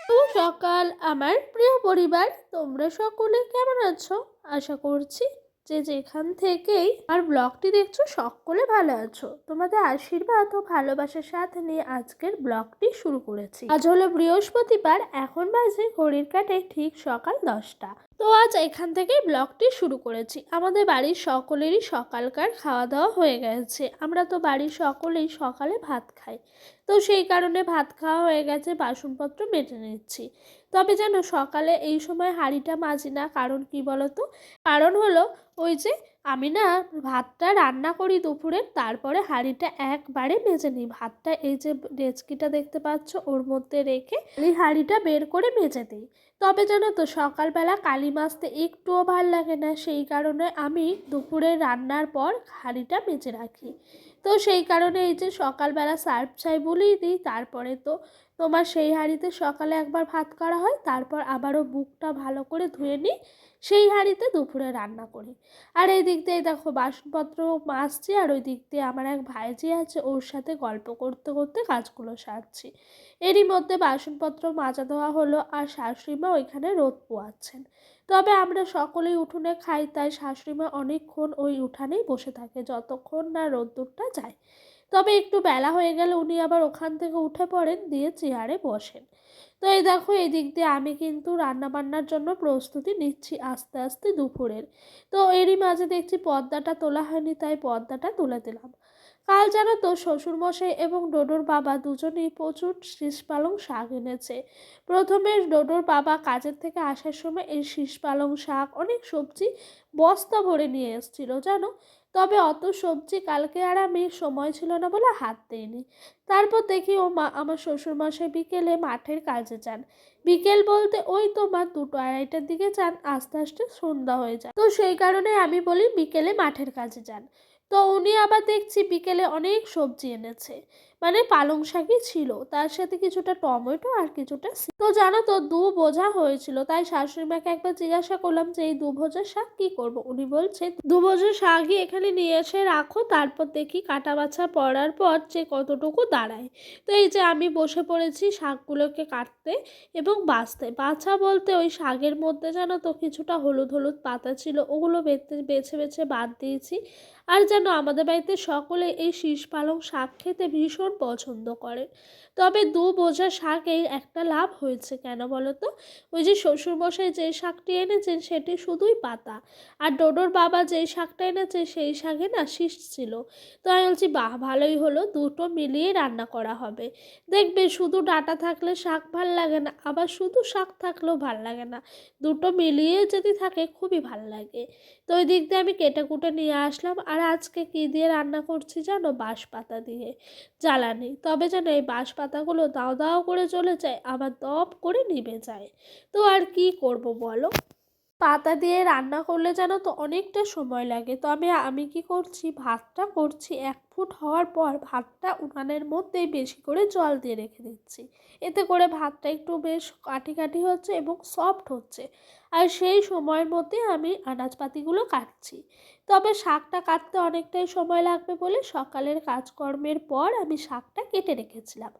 শুভ সকাল আমার প্রিয় পরিবার, তোমরা সকলে কেমন আছো? আশা করছি যে যেখান থেকেই আর ব্লগটি দেখছো সকলে ভালো আছো। তোমাদের আশীর্বাদ ও ভালোবাসার সাথে নিয়ে আজকের ব্লগটি শুরু করেছি। আজ হলো বৃহস্পতিবার, এখন বাজে ঘড়ির কাঁটায় ঠিক সকাল 10টা। তো আজ এখান থেকেই ব্লগটি শুরু করেছি। আমাদের বাড়ির সকলেরই সকালকার খাওয়া দাওয়া হয়ে গেছে। আমরা তো বাড়ির সকলেই সকালে ভাত খাই, তো সেই কারণে ভাত খাওয়া হয়ে গেছে, বাসনপত্র মেজে নিচ্ছি। তবে যেন সকালে এই সময় হাঁড়িটা মাজি না, কারণ কি বলতো, কারণ হলো ওই যে আমি না ভাতটা রান্না করি দুপুরে, তারপরে হাঁড়িটা একবারে মেজে নিই। ভাতটা এই যে ডেচকিটা দেখতে পাচ্ছ ওর মধ্যে রেখে এই হাঁড়িটা বের করে মেজে দিই। তবে জানো তো সকালবেলা কালি মাজতে একটুও ভাল লাগে না, সেই কারণে আমি দুপুরে রান্নার পর হাঁড়িটা মেজে রাখি। তো সেই কারণে এই যে সকালবেলা সার্ফ ছাই বলেই দিই, তারপরে তো তোমার সেই হাঁড়িতে সকালে একবার ভাত করা হয়, তারপর আবারও বুকটা ভালো করে ধুয়ে নিই, সেই হাঁড়িতে দুপুরে রান্না করি। আর এই দিক দিয়ে দেখো বাসনপত্র মাজছি, আর ওই দিক দিয়ে আমার এক ভাইজি আছে, ওর সাথে গল্প করতে করতে কাজগুলো সারছি। এরই মধ্যে বাসনপত্র মাজা দেওয়া হলো, আর শাশুড়িমা ওইখানে রোদ পোয়াচ্ছেন। তবে আমরা সকলেই উঠোনে খাই, তাই শাশুড়িমা অনেকক্ষণ ওই উঠানেই বসে থাকে যতক্ষণ না রোদ্দুরটা যায়। তবে একটু বেলা হয়ে গেলে উনি আবার ওখান থেকে উঠে পড়েন, দিয়ে চেয়ারে বসেন। তো এই দেখো এই দিক দিয়ে আমি কিন্তু রান্নাবান্নার জন্য প্রস্তুতি নিচ্ছি আস্তে আস্তে দুপুরের। তো এরই মাঝে দেখছি পর্দাটা তোলা হয়নি, তাই পর্দাটা তুলে দিলাম। কাল জানো তো শ্বশুরমশাই এবং ডোডোর বাবা দুজনেই প্রচুর শীষ পালং শাক এনেছে। প্রথমে ডোডোর বাবা কাজের থেকে আসার সময় এই শীষ পালং শাক অনেক সবজি বস্তা ভরে নিয়ে এসেছিল জানো। তবে অত সবজি কালকে আর আমি সময় ছিল না বলে হাত দিইনি। তারপর দেখি আমার শ্বশুরমশাই বিকেলে মাঠের কাজে যান। বিকেল বলতে ওই তোমার 2টো-2:30টার দিকে যান, আস্তে আস্তে সন্ধ্যা হয়ে যায়, তো সেই কারণে আমি বলি বিকেলে মাঠের কাজে যান। তো উনি আবার দেখছি বিকেলে অনেক সবজি এনেছে, মানে পালং শাকই ছিল, তার সাথে কিছুটা টমেটো আর কিছুটা তো জানো তো 2 বোঝা হয়েছিল। তাই শাশুড়ি মাকে একবার জিজ্ঞাসা করলাম যে এই 2 বোঝা শাক কি করব। উনি বলছে 2 বোঝা শাকই এখানে নিয়ে এসে রাখো, তারপর দেখি কাটা বাছা পড়ার পর যে কতটুকু দাঁড়ায়। তো এই যে আমি বসে পড়েছি শাকগুলোকে কাটতে এবং বাছতে। বাছা বলতে ওই শাকের মধ্যে জানো তো কিছুটা হলুদ হলুদ পাতা ছিল, ওগুলো বেছে বেছে বাদ দিয়েছি। আর যেন আমাদের বাড়িতে সকলে এই শীষ পালং শাক খেতে ভীষণ পছন্দ করে। তবে 2 বোঝা শাকেই একটা লাভ হয়েছে, কেন বলো তো, ওই যে শ্বশুরমশাই যে শাকটি এনেছেন সেটি শুধুই পাতা, আর ডোডোর বাবা যেই শাকটা এনেছে সেই শাকে না শীষ ছিল। তো আমি বলছি বাহ, ভালোই হলো, দুটো মিলিয়ে রান্না করা হবে। দেখবে শুধু ডাঁটা থাকলে শাক ভাল লাগে না, আবার শুধু শাক থাকলেও ভাল লাগে না, দুটো মিলিয়ে যদি থাকে খুবই ভাল লাগে। তো ওই দিক দিয়ে আমি কেটে কুটে নিয়ে আসলাম। আর আজকে কী দিয়ে রান্না করছি জানো, বাঁশপাতা দিয়ে জ্বালানি। তবে যেন এই বাঁশপাতাগুলো দাও দাও করে চলে যায়, আবার দপ করে নিভে যায়। তো আর কি করব বলো, পাতা দিয়ে রান্না করলে জানো তো অনেকটা সময় লাগে। তো আমি কি করছি, ভাতটা করছি 1 ফুট হওয়ার পর ভাতটা উনানের মধ্যেই বেশি করে জল দিয়ে রেখে দিচ্ছি। এতে করে ভাতটা একটু বেশ কাঠি কাঠি হচ্ছে এবং সফট হচ্ছে। আর সেই সময়ের মধ্যে আমি আনাজপাতিগুলো কাটছি। তবে শাকটা কাটতে অনেকটাই সময় লাগবে বলে সকালের কাজকর্মের পর আমি শাকটা কেটে রেখেছিলাম।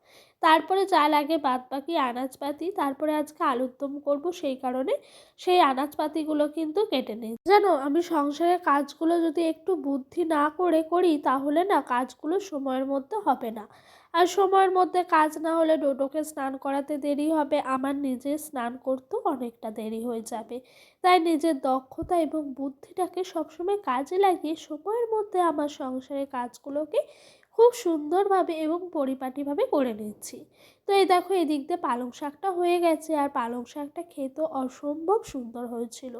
তারপরে যা লাগে বাদবাকি আনাজপাতি, তারপরে আজকে আলুর দম করবো, সেই কারণে সেই আনাজপাতিগুলো কিন্তু কেটে নিই। জানো আমি সংসারের কাজগুলো যদি একটু বুদ্ধি না করে করি, তাহলে না কাজগুলো সময়ের মধ্যে হবে না। আর সময়ের মধ্যে কাজ না হলে ডোডোকে স্নান করাতে দেরি হবে, আমার নিজের স্নান করতেও অনেকটা দেরি হয়ে যাবে। তাই নিজের দক্ষতা এবং বুদ্ধিটাকে সবসময় কাজে লাগিয়ে সময়ের মধ্যে আমার সংসারের কাজগুলোকে খুব সুন্দরভাবে এবং পরিপাটিভাবে করে নিচ্ছি। তো এই দেখো এদিক দিয়ে পালং শাকটা হয়ে গেছে, আর পালং শাকটা খেতেও অসম্ভব সুন্দর হয়েছিল,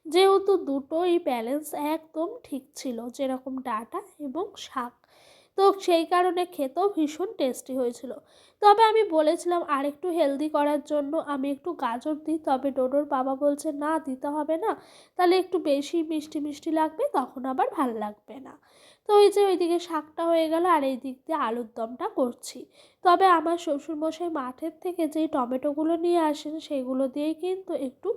যেহেতু দুটোই ব্যালেন্স একদম ঠিক ছিল, যেরকম ডাঁটা এবং শাক। তো সেই কারণে খেতেও ভীষণ টেস্টি হয়েছিল। তবে আমি বলেছিলাম আর একটু হেলদি করার জন্য আমি একটু গাজর দিই, তবে ডোডোর বাবা বলছে না দিতে হবে না, তাহলে একটু বেশি মিষ্টি মিষ্টি লাগবে, তখন আবার ভাল লাগবে না। তো ওই যে ওইদিকে শাকটা হয়ে গেল, আর এই দিক দিয়ে আলুর দমটা করছি। তবে আমার শ্বশুরমশাই মাঠের থেকে যেই টমেটোগুলো নিয়ে আসেন সেগুলো দিয়েই কিন্তু একটু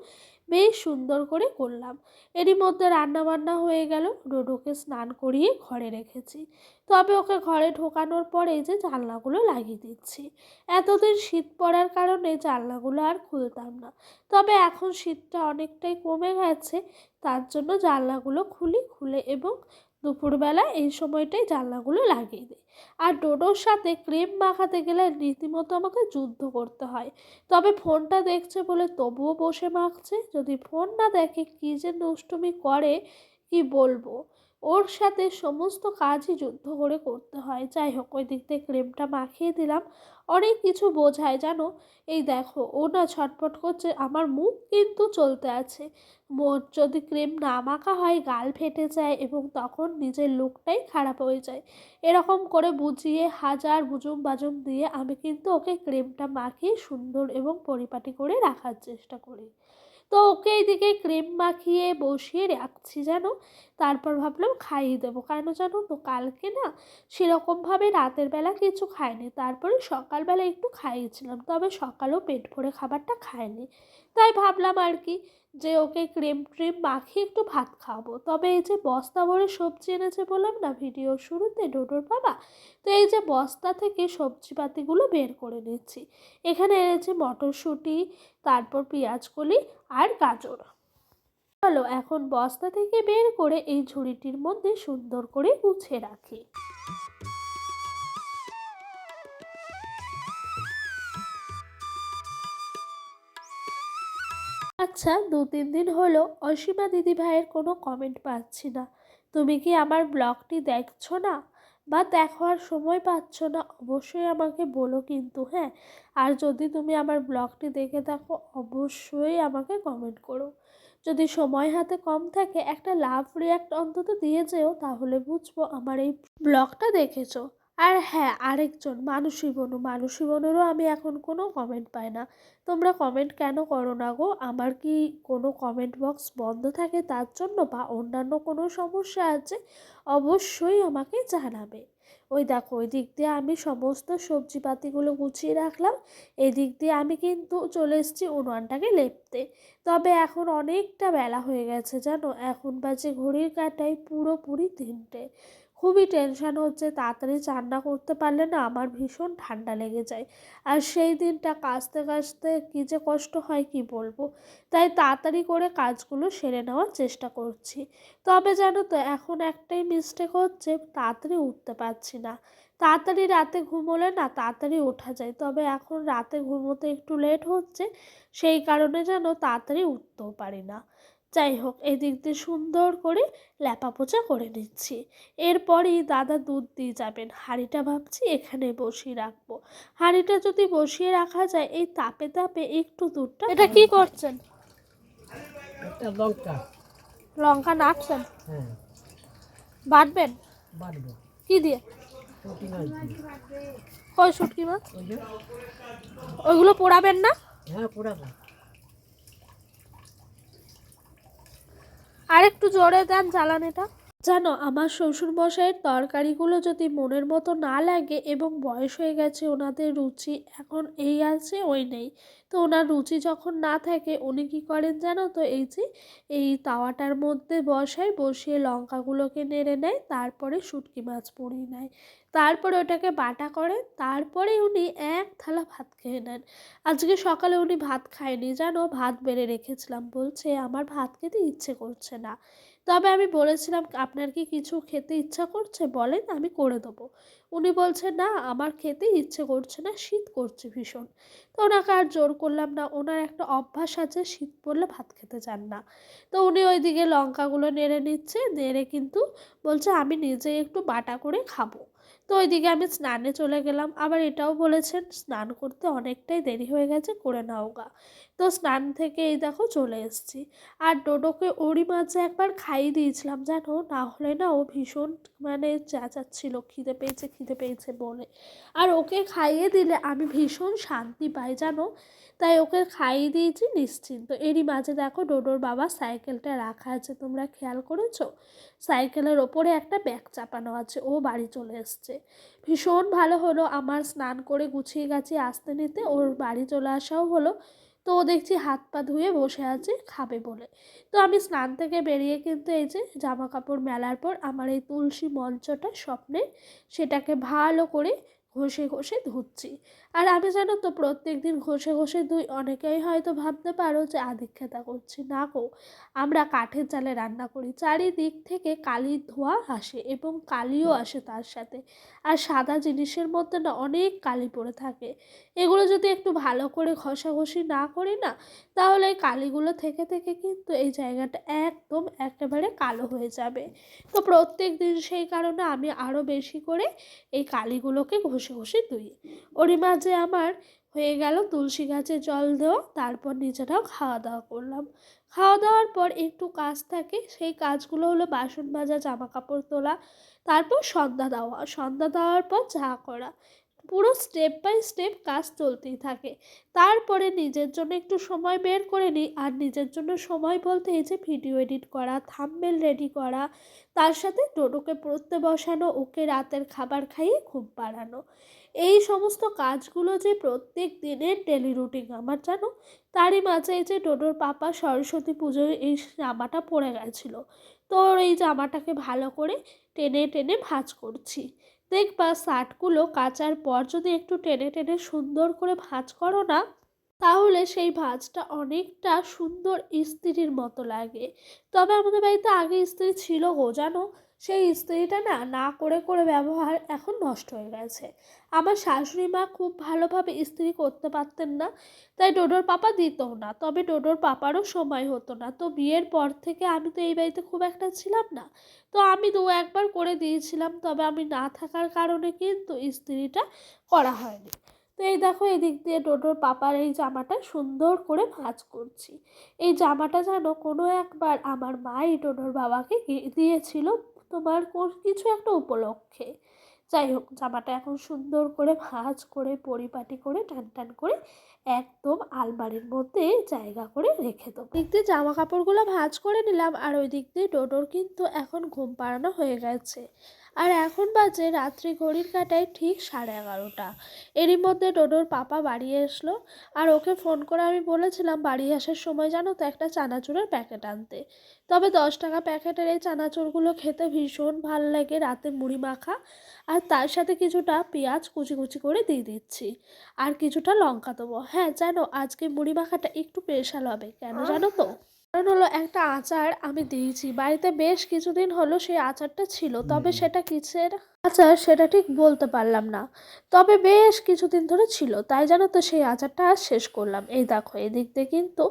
বেশ সুন্দর করে করলাম। এরই মধ্যে রান্নাবান্না হয়ে গেল। ডোডোকে স্নান করিয়ে ঘরে রেখেছি। তবে ওকে ঘরে ঢোকানোর পরে যে জানলাগুলো লাগিয়ে দিচ্ছি। এতদিন শীত পড়ার কারণে জানলাগুলো আর খুলতাম না, তবে এখন শীতটা অনেকটাই কমে গেছে, তার জন্য জানলাগুলো খুলে এবং দুপুরবেলা এই সময়টাই জানলাগুলো লাগিয়ে দিই। আর ডোডোর সাথে ক্রিম মাখাতে গেলে রীতিমতো আমাকে যুদ্ধ করতে হয়। তবে ফোনটা দেখছে বলে তবুও বসে মাখছে। যদি ফোন না দেখে কী যে দুষ্টুমি করে কি বলবো। ওর সাথে সমস্ত কাজই যুদ্ধ করে করতে হয়। যাই হোক, ওই দিক থেকে ক্রিমটা মাখিয়ে দিলাম। অনেক কিছু বোঝায় জানো। এই দেখো, ও না ছটফট করছে, আমার মুখ কিন্তু চলতে আছে। যদি ক্রিম না মাখা হয় গাল ফেটে যায় এবং তখন নিজের লুকটাই খারাপ হয়ে যায়। এরকম করে বুঝিয়ে হাজার বুজুম বাজুম দিয়ে আমি কিন্তু ওকে ক্রিমটা মাখিয়ে সুন্দর এবং পরিপাটি করে রাখার চেষ্টা করি। তো ওকে এইদিকে ক্রিম মাখিয়ে বসিয়ে রাখছি জানো। তারপর ভাবলাম খাইয়ে দেবো, কেন জানো তো কালকে না সেরকমভাবে রাতের বেলা কিছু খায়নি, তারপরে সকালবেলা একটু খাইয়েছিলাম, তবে সকালেও পেট ভরে খাবারটা খায়নি। তাই ভাবলাম আর কি যে ওকে ক্রিম ট্রিম মাখিয়ে একটু ভাত খাওয়াবো। তবে এই যে বস্তা ভরে সবজি এনেছে বললাম না ভিডিওর শুরুতে ডোডোর বাবা, তো এই যে বস্তা থেকে সবজিপাতিগুলো বের করে নিচ্ছি। এখানে এনেছে মটরশুঁটি, তারপর পেঁয়াজকলি আর গাজর। চলো এখন বস্তা থেকে বের করে এই ঝুড়িটির মধ্যে সুন্দর করে গুছিয়ে রাখি। আচ্ছা, 2-3 দিন হলো অসীমা দিদি ভাইয়ের কোনো কমেন্ট পাচ্ছি না। তুমি কি আমার ব্লগটি দেখছো না বা দেখার সময় পাচ্ছ না? অবশ্যই আমাকে বলো কিন্তু, হ্যাঁ। আর যদি তুমি আমার ব্লগটি দেখে থাকো অবশ্যই আমাকে কমেন্ট করো। যদি সময় হাতে কম থাকে একটা লাভ রিয়াক্ট অন্তত দিয়ে যেও, তাহলে বুঝবো আমার এই ব্লগটা দেখেছো। আর হ্যাঁ, আরেকজন মানুষী বনুরও আমি এখন কোনো কমেন্ট পাই না। তোমরা কমেন্ট কেন করো না গো? আমার কি কোনো কমেন্ট বক্স বন্ধ থাকে তার জন্য, বা অন্যান্য কোনো সমস্যা আছে? অবশ্যই আমাকে জানাবে। ওই দেখো, ওই দিক দিয়ে আমি সমস্ত সবজিপাতিগুলো গুছিয়ে রাখলাম। এই দিক দিয়ে আমি কিন্তু চলে এসেছি উনুনটাকে লেপতে। তবে এখন অনেকটা বেলা হয়ে গেছে জানো, এখন বাজে ঘড়ির কাঁটায় পুরোপুরি 3টে। খুবই টেনশান হচ্ছে, তাড়াতাড়ি চান করতে পারলে না আমার ভীষণ ঠান্ডা লেগে যায়। আর সেই দিনটা কাচতে কাচতে কী যে কষ্ট হয় কি বলবো। তাই তাড়াতাড়ি করে কাজগুলো সেরে নেওয়ার চেষ্টা করছি। তবে জানো তো এখন একটাই মিস্টেক হচ্ছে, তাড়াতাড়ি উঠতে পারছি না। তাড়াতাড়ি রাতে ঘুমোলে না তাড়াতাড়ি ওঠা যায়, তবে এখন রাতে ঘুমোতে একটু লেট হচ্ছে, সেই কারণে যেন তাড়াতাড়ি উঠতেও পারি না। যাই হোক, এদিক দিয়ে সুন্দর করে ল্যাপা পোছা করে নিচ্ছি। এরপরই দাদা দুধ দিয়ে যাবেন। হাঁড়িটা ভাবছি এখানে বসিয়ে রাখবো। হাঁড়িটা যদি বসিয়ে রাখা যায় এই তাপে তাপে একটু দুধটা। এটা কি করছেন? একটা লঙ্কা। লঙ্কা নাড়ছেন? হ্যাঁ, বাটবেন? বাটবো। কি দিয়ে? পুঁটি মাছ দিয়ে। কই শুটকি মাছ? ওই যে, ওইগুলো পোড়াবেন না? হ্যাঁ পোড়াবো। আর একটু জোরে দেন জ্বালানিটা। জানো, আমার শ্বশুরমশাইয়ের তরকারিগুলো যদি মনের মতো না লাগে এবং বয়স হয়ে গেছে, ওনাদের রুচি এখন এই আছে ওই নেই, তো ওনার রুচি যখন না থাকে উনি কী করেন জানো তো, এই যে এই তাওয়াটার মধ্যে বসিয়ে লঙ্কাগুলোকে নেড়ে নেয়, তারপরে শুটকি মাছ পুড়িয়ে নেয়, তারপরে ওটাকে বাটা করে, তারপরে উনি এক থালা ভাত খেয়ে নেন। আজকে সকালে উনি ভাত খায়নি জানো, ভাত বেড়ে রেখেছিলাম, বলছে আমার ভাত খেতে ইচ্ছে করছে না। তবে আমি বলেছিলাম আপনার কি কিছু খেতে ইচ্ছা করছে বলেন, আমি করে দেবো। উনি বলছে না আমার খেতে ইচ্ছে করছে না, শীত করছে ভীষণ। তো ওনাকে আর জোর করলাম না, ওনার একটা অভ্যাস আছে শীত পড়লে ভাত খেতে চান না। তো উনি ওইদিকে লঙ্কাগুলো নেড়ে নিচ্ছে, নেড়ে কিন্তু বলছে আমি নিজে একটু বাটা করে খাবো। তো ওইদিকে আমি স্নানে চলে গেলাম। আবার এটাও বলেছেন স্নান করতে অনেকটাই দেরি হয়ে গেছে, করে নাও গা। তো স্নান থেকে এই দেখো চলে এসেছি। আর ডোডোকে ওরই মাঝে একবার খাইয়ে দিয়েছিলাম জানো, না হলে না ও ভীষণ চেঁচাচ্ছিল খিদে পেয়েছে বলে। আর ওকে খাইয়ে দিলে আমি ভীষণ শান্তি পাই জানো, তাই ওকে খাইয়ে দিয়েছি নিশ্চিন্ত। এরই মাঝে দেখো ডোডোর বাবা সাইকেলটা রাখা আছে, তোমরা খেয়াল করেছো? সাইকেলের ওপরে একটা ব্যাগ চাপানো আছে, ও বাড়ি চলে এসছে। ভীষণ ভালো হলো আমার স্নান করে গুছিয়ে গাছিয়ে আসতে নিতে, ওর বাড়ি চলে আসাও হলো। তো ও দেখছি হাত পা ধুয়ে বসে আছে খাবে বলে। তো আমি স্নান থেকে বেরিয়ে কিন্তু এই যে জামা কাপড় মেলার পর আমার এই তুলসী মঞ্চটা স্বপ্নে, সেটাকে ভালো করে ঘষে ঘষে ধুচ্ছি। আর আমি জানো তো প্রত্যেক দিন ঘষে ঘষে ধুই। অনেকেই হয়তো ভাবতে পারো যে আদিক্ষেতা করছি, না গো, আমরা কাঠের জালে রান্না করি, চারিদিক থেকে কালির ধোঁয়া আসে এবং কালিও আসে তার সাথে। আর সাদা জিনিসের মধ্যে না অনেক কালি পড়ে থাকে। এগুলো যদি একটু ভালো করে ঘষাঘষি না করি না, তাহলে এই কালিগুলো থেকে থেকে কিন্তু এই জায়গাটা একদম একেবারে কালো হয়ে যাবে। তো প্রত্যেক দিন সেই কারণে আমি আরও বেশি করে এই কালিগুলোকে ঘষে ঘষে ধুই। ওরই মাঝে আমার হয়ে গেল তুলসী গাছে জল দেওয়া, তারপর নিজেরাও খাওয়া দাওয়া করলাম। খাওয়া দাওয়ার পর একটু কাজ থাকে, সেই কাজগুলো হলো বাসন মাজা, জামা কাপড় তোলা, তারপর সন্ধ্যা দেওয়া, সন্ধ্যা দেওয়ার পর চা করা। পুরো স্টেপ বাই স্টেপ কাজ চলতেই থাকে। তারপরে নিজের জন্য একটু সময় বের করে নিই। আর নিজের জন্য সময় বলতে এই যে ভিডিও এডিট করা, থাম্বনেল রেডি করা, তার সাথে ডোডোকে পড়তে বসানো, ওকে রাতের খাবার খাইয়ে ঘুম পাড়ানো। এই সমস্ত কাজগুলো যে প্রত্যেক দিনের ডেলি রুটিন আমার, জানো। তারই মাঝে এই যে ডোডোর পাপা সরস্বতী পুজোয় এই জামাটা পরে গেছিলো, তো ওর এই জামাটাকে ভালো করে টেনে টেনে ভাঁজ করছি। দেখবা শার্টগুলো কাচার পর যদি একটু টেনে টেনে সুন্দর করে ভাঁজ করো না, তাহলে সেই ভাঁজটা অনেকটা সুন্দর ইস্ত্রির মতো লাগে। তবে আমাদের বাড়িতে আগে ইস্ত্রি ছিল গো, জানো। সেই ইস্ত্রিটা না না করে করে ব্যবহার এখন নষ্ট হয়ে গেছে। আমার শাশুড়ি মা খুব ভালোভাবে ইস্ত্রি করতে পারতেন না, তাই ডোডোর পাপা দিতও না। তবে ডোডোর পাপারও সময় হতো না। তো বিয়ের পর থেকে আমি তো এই বাড়িতে খুব একটা ছিলাম না, তো আমি দু একবার করে দিয়েছিলাম। তবে আমি না থাকার কারণে কিন্তু ইস্ত্রিটা করা হয়নি। তো এই দেখো এদিক দিয়ে ডোডোর পাপার এই জামাটা সুন্দর করে ভাঁজ করছি। এই জামাটা যেন কোনো একবার আমার মাই ডোডোর বাবাকে দিয়েছিল, তোমার কিছু একটা উপলক্ষে। যাই হোক, জামাটা এখন সুন্দর করে ভাঁজ করে পরিপাটি করে টান টান করে একদম আলমারির মধ্যে জায়গা করে রেখে দেবো। দিক দিয়ে জামা কাপড়গুলো ভাঁজ করে নিলাম, আর ওই দিক দিয়ে ডোডোর কিন্তু এখন ঘুম পাড়ানো হয়ে গেছে। আর এখন বাজে রাত্রি ঘড়ির কাঁটায় ঠিক 11:30। এরই মধ্যে ডোডোর পাপা বাড়ি আসলো। আর ওকে ফোন করে আমি বলেছিলাম বাড়ি আসার সময় জানো তো একটা চানাচুরের প্যাকেট আনতে। তবে 10 টাকা প্যাকেটের এই চানাচুরগুলো খেতে ভীষণ ভাল লাগে, রাতে মুড়ি মাখা। আর তার সাথে কিছুটা পেঁয়াজ কুচি কুচি করে দিয়ে দিচ্ছি, আর কিছুটা লঙ্কা দেবো। হ্যাঁ জানো, আজকে মুড়ি মাখাটা একটু স্পেশাল হবে, কেন জানো তো? কারণ হলো একটা আচার আমি দিয়েছি বাড়িতে, বেশ কিছুদিন হলো সেই আচারটা ছিল, তবে সেটা কিসের আচার সেটা ঠিক বলতে পারলাম না। তবে বেশ কিছুদিন ধরে ছিল, তাই জানো তো সেই আচারটা আজ শেষ করলাম। এই দেখো এদিক দিয়ে কিন্তু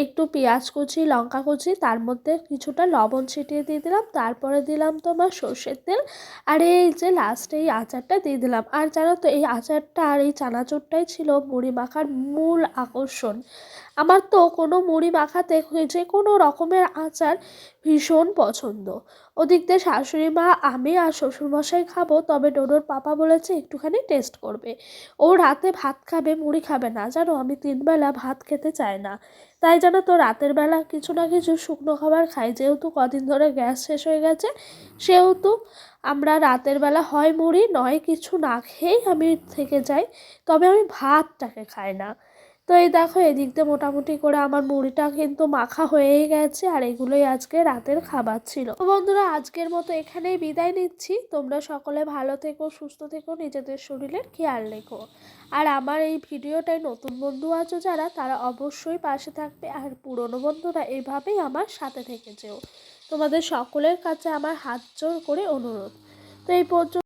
একটু পেঁয়াজ কুচি, লঙ্কা কুচি, তার মধ্যে কিছুটা লবণ ছিটিয়ে দিয়ে দিলাম, তারপরে দিলাম তোমার সর্ষের তেল, আর এই যে লাস্টে এই আচারটা দিয়ে দিলাম। আর জানো তো এই আচারটা আর এই চানাচুরটাই ছিল মুড়ি মাখার মূল আকর্ষণ। আমার তো কোনো মুড়ি মাখাতে যে কোনো রকমের আচার ভীষণ পছন্দ। ওদিক দিয়ে শাশুড়ি মা, আমি আর শ্বশুরমশাই খাবো, তবে ডোডোর পাপা বলেছে একটুখানি টেস্ট করবে। ও রাতে ভাত খাবে, মুড়ি খাবে না, জানো। আমি 3 বেলা ভাত খেতে চাই না, তাই জানো তো রাতের বেলা কিছু না কিছু শুকনো খাবার খাই। যেহেতু কদিন ধরে গ্যাস শেষ হয়ে গেছে, সেহেতু আমরা রাতের বেলা হয় মুড়ি নয় কিছু না খেয়েই আমি থেকে যাই। তবে আমি ভাতটাকে খাই না। তো এই দেখো এদিক দিয়ে মোটামুটি করে আমার মুড়িটা কিন্তু মাখা হয়েই গেছে, আর এগুলোই আজকে রাতের খাবার ছিল। তো বন্ধুরা, আজকের মতো এখানেই বিদায় নিচ্ছি। তোমরা সকলে ভালো থেকো, সুস্থ থেকো, নিজেদের শরীরের খেয়াল রেখো। আর আমার এই ভিডিওটায় নতুন বন্ধু আছো যারা, তারা অবশ্যই পাশে থাকবে। আর পুরনো বন্ধুরা এভাবেই আমার সাথে থেকে যেও। তোমাদের সকলের কাছে আমার হাত জোড় করে অনুরোধ। তো এই পর্যন্ত